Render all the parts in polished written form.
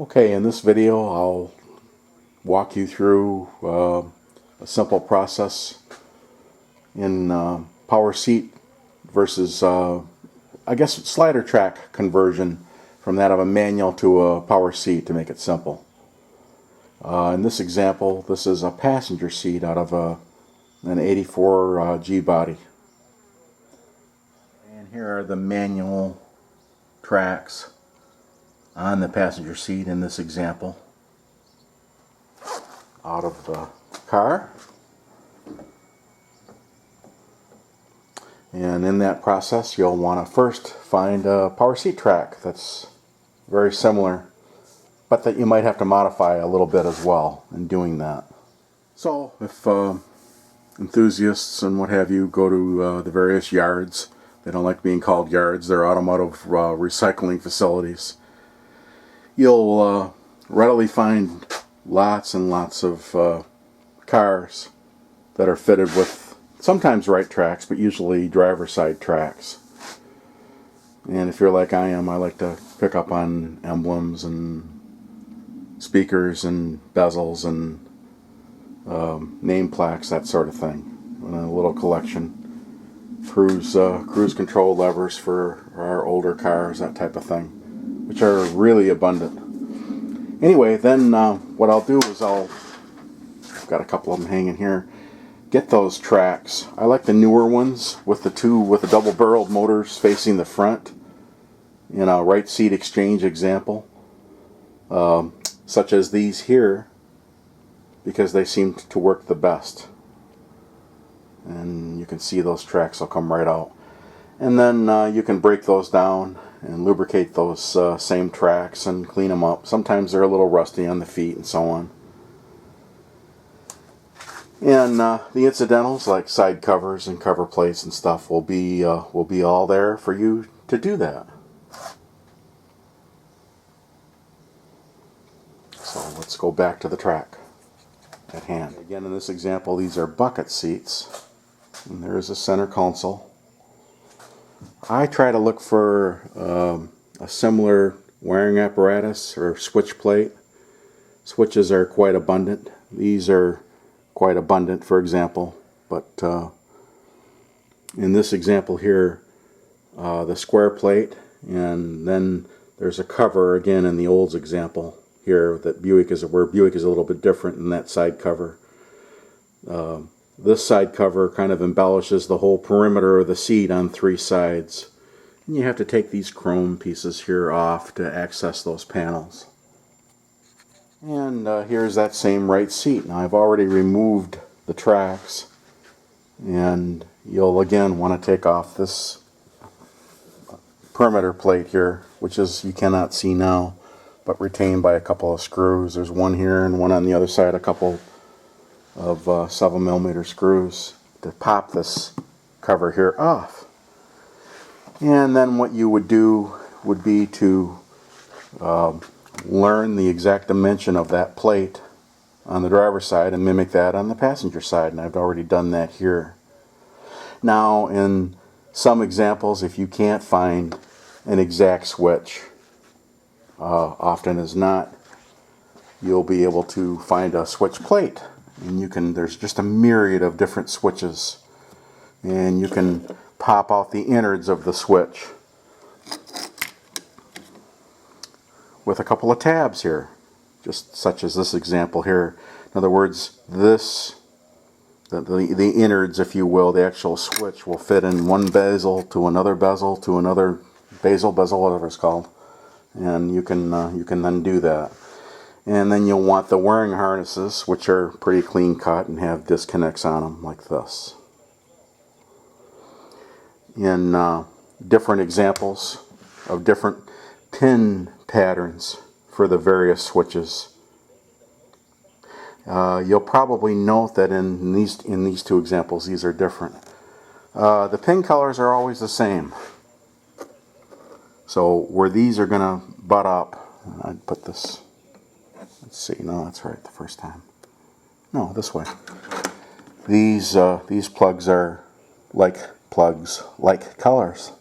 Okay, in this video I'll walk you through a simple process in power seat versus I guess slider track conversion from that of a manual to a power seat to make it simple. In this example, this is a passenger seat out of an 84 G body. And here are the manual tracks on the passenger seat in this example. Out of the car. And in that process you'll want to first find a power seat track that's very similar, but that you might have to modify a little bit as well in doing that. So if enthusiasts and what have you go to the various yards, they don't like being called yards, they're automotive recycling facilities, you'll readily find lots and lots of cars that are fitted with sometimes right tracks, but usually driver side tracks. And if you're like I am, I like to pick up on emblems and speakers and bezels and name plaques, that sort of thing. And a little collection. Cruise control levers for our older cars, that type of thing, which are really abundant. Anyway, then what I'll do is I've got a couple of them hanging here, get those tracks. I like the newer ones with the double barreled motors facing the front in a right seat exchange example, such as these here, because they seem to work the best. And you can see those tracks will come right out. And then you can break those down and lubricate those same tracks and clean them up. Sometimes they're a little rusty on the feet and so on. And the incidentals like side covers and cover plates and stuff will be all there for you to do that. So let's go back to the track at hand. Again, in this example, these are bucket seats, and there is a center console. I try to look for a similar wiring apparatus or switch plate. Switches are quite abundant. These are quite abundant, for example, but in this example here, the square plate, and then there's a cover again in the old example here that where Buick is a little bit different in that side cover. This side cover kind of embellishes the whole perimeter of the seat on three sides. And you have to take these chrome pieces here off to access those panels. And here's that same right seat. Now I've already removed the tracks, and you'll again want to take off this perimeter plate here, which is you cannot see now, but retained by a couple of screws. There's one here and one on the other side, a couple of 7mm screws to pop this cover here off. And then what you would do would be to learn the exact dimension of that plate on the driver's side and mimic that on the passenger side, and I've already done that here. Now in some examples, if you can't find an exact switch, often as not, you'll be able to find a switch plate, and there's just a myriad of different switches, and you can pop out the innards of the switch with a couple of tabs here, just such as this example here. In other words, the innards, if you will, the actual switch will fit in one bezel to another bezel to another bezel, whatever it's called, and you can then do that. And then you'll want the wiring harnesses, which are pretty clean cut and have disconnects on them like this. In different examples of different pin patterns for the various switches, you'll probably note that in these two examples, these are different. The pin colors are always the same. So where these are going to butt up, I'd put this, let's see, no, that's right the first time. No, this way. These plugs are like colors.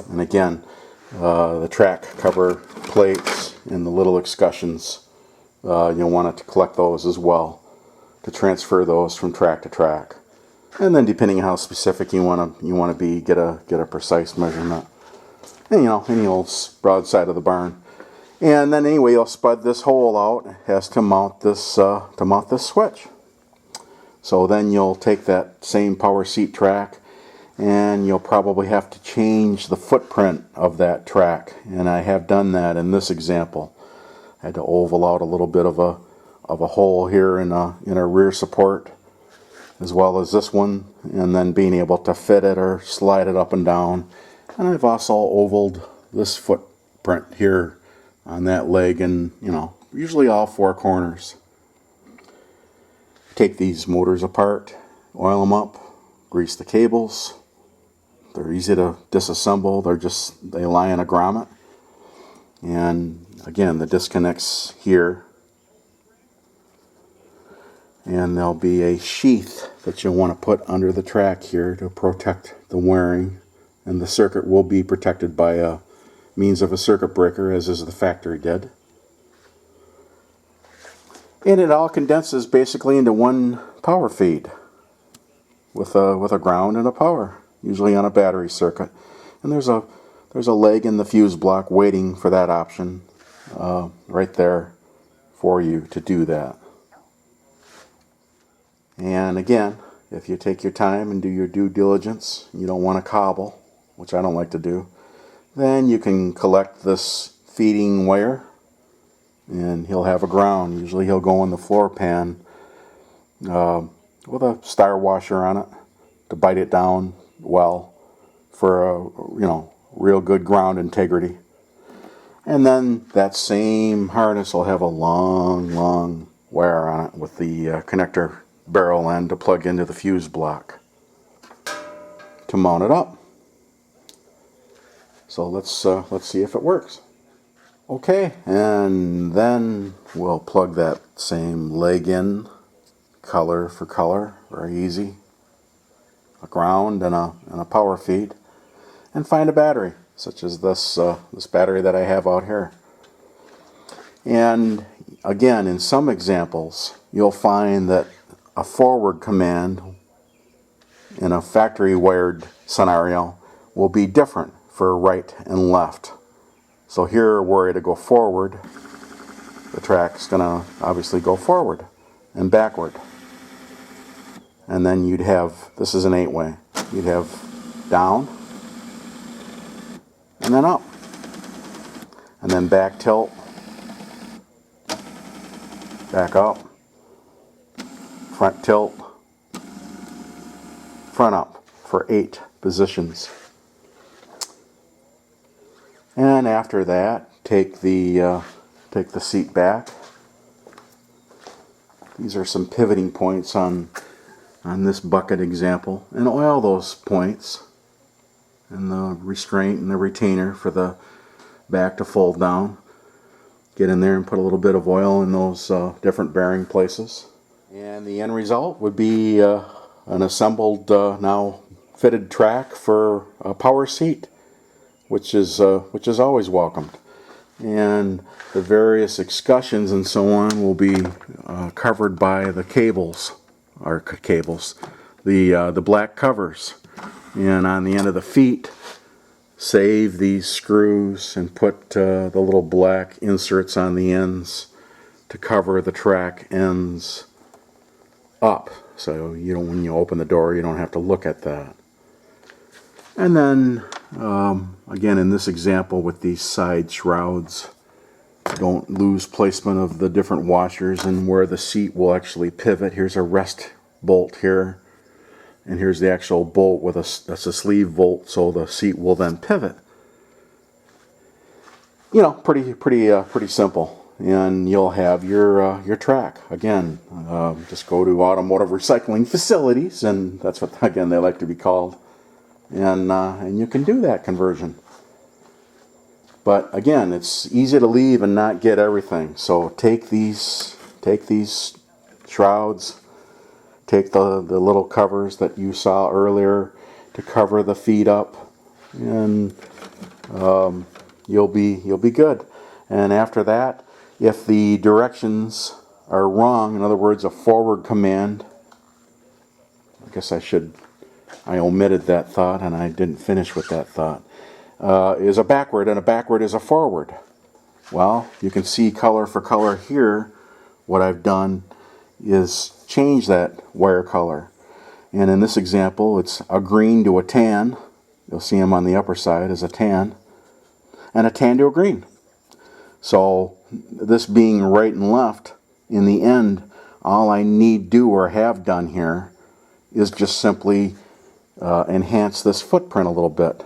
And again, the track cover plates and the little escutcheons. You'll want to collect those as well to transfer those from track to track. And then depending on how specific you want to be, get a precise measurement. And any old broadside of the barn. And then anyway, you'll spud this hole out. It has to mount this switch. So then you'll take that same power seat track, and you'll probably have to change the footprint of that track. And I have done that in this example. I had to oval out a little bit of a hole here in a rear support, as well as this one, and then being able to fit it or slide it up and down. And I've also ovaled this footprint here on that leg, and usually all four corners. Take these motors apart, oil them up, grease the cables. They're easy to disassemble. They lie in a grommet. And again, the disconnects here. And there'll be a sheath that you'll want to put under the track here to protect the wearing. And the circuit will be protected by a means of a circuit breaker, as is the factory did. And it all condenses basically into one power feed with a ground and a power, usually on a battery circuit. And there's a leg in the fuse block waiting for that option right there for you to do that. And again, if you take your time and do your due diligence, you don't want to cobble, which I don't like to do, then you can collect this feeding wire, and he'll have a ground. Usually he'll go in the floor pan with a star washer on it to bite it down well for a real good ground integrity. And then that same harness will have a long wire on it with the connector barrel end to plug into the fuse block to mount it up. So let's see if it works. Okay, and then we'll plug that same leg in, color for color, very easy. A ground and a power feed, and find a battery, such as this battery that I have out here. And again, in some examples, you'll find that a forward command in a factory wired scenario will be different for right and left. So here, were it to go forward, the track's going to obviously go forward and backward. And then you'd have, this is an 8-way, you'd have down, and then up, and then back tilt, back up, front tilt, front up for 8 positions. And after that, take the seat back. These are some pivoting points on this bucket example, and oil those points and the restraint and the retainer for the back to fold down. Get in there and put a little bit of oil in those different bearing places. And the end result would be an assembled, now fitted track for a power seat, which is always welcomed. And the various escutcheons and so on will be covered by the the black covers. And on the end of the feet, save these screws and put the little black inserts on the ends to cover the track ends up. So when you open the door, you don't have to look at that. And then, again, in this example with these side shrouds, don't lose placement of the different washers and where the seat will actually pivot. Here's a rest bolt here, and here's the actual bolt with that's a sleeve bolt, so the seat will then pivot. Pretty simple. And you'll have your track. Again, just go to automotive recycling facilities, and that's what, again, they like to be called. And you can do that conversion. But again, it's easy to leave and not get everything. So take these shrouds, take the little covers that you saw earlier to cover the feet up, and you'll be good. And after that, if the directions are wrong, in other words, a forward command, I guess I omitted that thought and I didn't finish with that thought, is a backward, and a backward is a forward. Well, you can see color for color here. What I've done is change that wire color. And in this example, it's a green to a tan. You'll see them on the upper side as a tan. And a tan to a green. So this being right and left, in the end, all I need do or have done here is just simply enhance this footprint a little bit.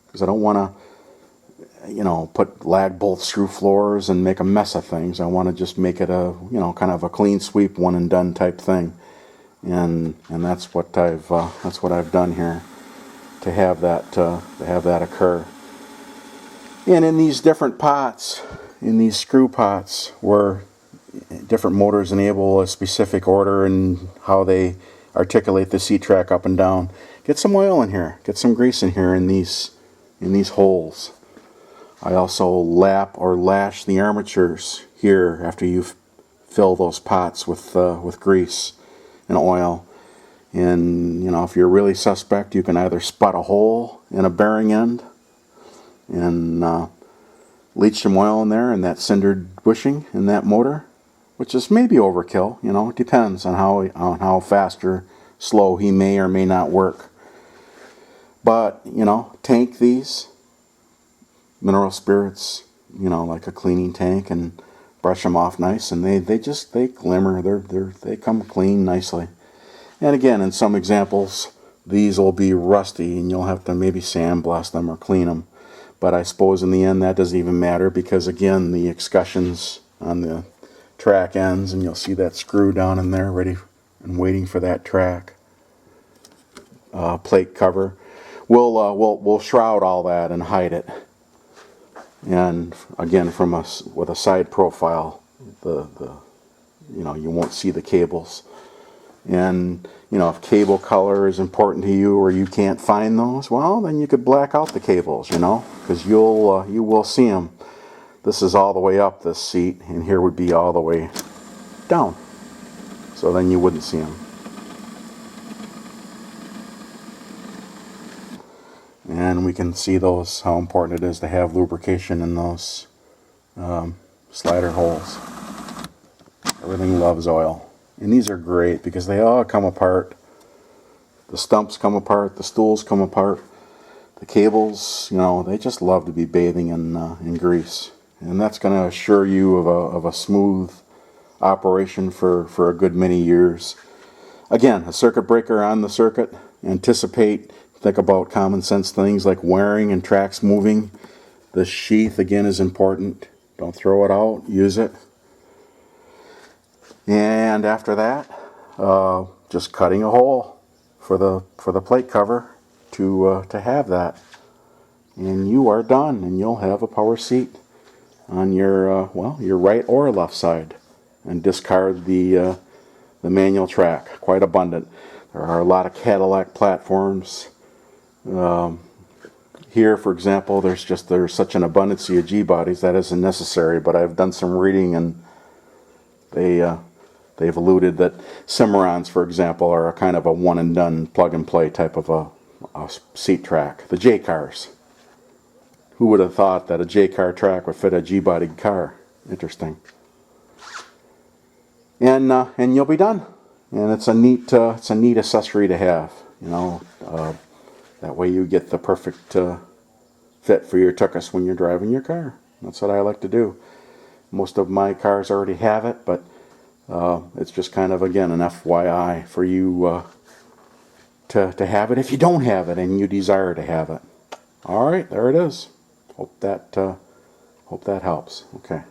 Because I don't want to, put lag bolt screw floors and make a mess of things. I want to just make it a, kind of a clean sweep, one and done type thing. And that's what I've done here to have that occur. And in these different pots, in these screw pots, where different motors enable a specific order and how they articulate the seat track up and down, get some oil in here, get some grease in here in these holes. I also lap or lash the armatures here after you fill those pots with grease and oil. And if you're really suspect, you can either spot a hole in a bearing end and leach some oil in there and that cindered bushing in that motor, which is maybe overkill. It depends on how fast or slow he may or may not work. But tank these mineral spirits, like a cleaning tank, and brush them off nice, and they glimmer. They come clean nicely. And again, in some examples, these will be rusty, and you'll have to maybe sandblast them or clean them. But I suppose in the end that doesn't even matter, because again, the escutcheons on the track ends, and you'll see that screw down in there ready and waiting for that track plate cover. We'll shroud all that and hide it. And again, with a side profile, you won't see the cables. And if cable color is important to you or you can't find those, well, then you could black out the cables, because you will see them. This is all the way up, this seat, and here would be all the way down. So then you wouldn't see them. And we can see those, how important it is to have lubrication in those slider holes. Everything loves oil. And these are great because they all come apart. The stumps come apart, the stools come apart. The cables, they just love to be bathing in grease. And that's going to assure you of a smooth operation for a good many years. Again, a circuit breaker on the circuit. Anticipate, think about common sense things like wearing and tracks moving. The sheath, again, is important. Don't throw it out, use it. And after that, just cutting a hole for the plate cover to have that, and you are done, and you'll have a power seat on your right or left side, and discard the manual track. Quite abundant. There are a lot of Cadillac platforms. Here, for example, there's such an abundance of G bodies that isn't necessary. But I've done some reading, and they've alluded that Cimarrons, for example, are a kind of a one and done plug and play type of a seat track. The J cars. Who would have thought that a J car track would fit a G bodied car? Interesting. And you'll be done. And it's a neat accessory to have. That way you get the perfect fit for your tuchus when you're driving your car. That's what I like to do. Most of my cars already have it, but it's just kind of, again, an FYI for you to have it if you don't have it and you desire to have it. All right, there it is. Hope that helps. Okay.